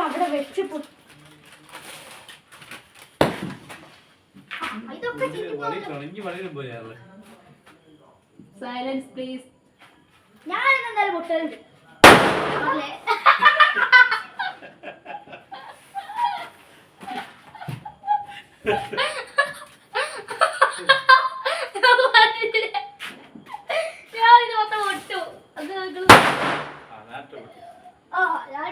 അവിടെ വെച്ച് silence please. ഞാൻ എന്തായാലും പൊട്ടലുണ്ട്. ഞാനിത് മൊത്തം പൊട്ടു. അത് ഞാൻ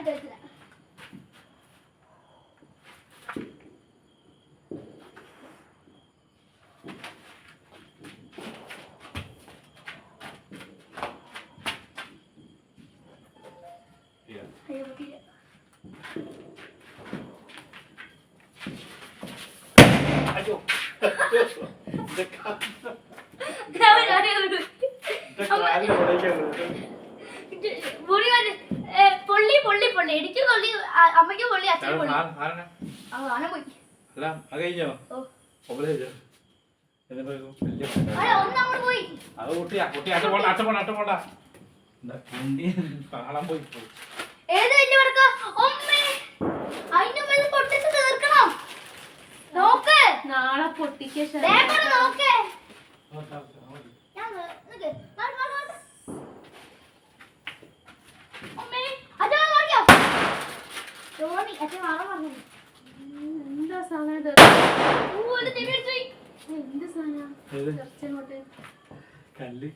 പൊള്ളി പൊള്ളി പൊള്ളി എനിക്ക് പൊള്ളി, അമ്മയ്ക്ക് പൊള്ളി, അച്ഛൻ പൊള്ളി. ആന പോയി. ഒന്നങ്ങോട്ട് പോയി. ഏത് വലിയ വർക്കാ? അതിന്റെ മുമ്പിൽ പൊട്ടിച്ച് തീർക്കണം. നോക്ക്, നാളെ പൊട്ടിക്കേ. നോക്കേ എന്താ സാധനം? എന്ത് സാധനം? കല്ല്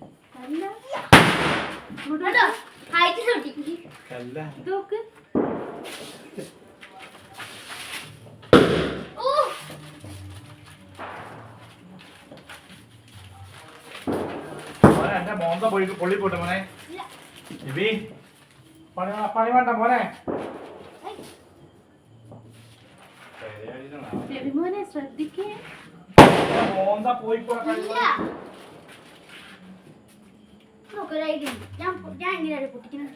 നോക്ക്. എന്റെ മോന്ത പൊള്ളി പോട്ടെ മോനെ. പണി വേണ്ട മോനെ. മോനെ ശ്രദ്ധിക്കേ. മോന്ത പോയി ഞാൻ എങ്ങനെയാണ് പൊട്ടിക്കുന്നത്?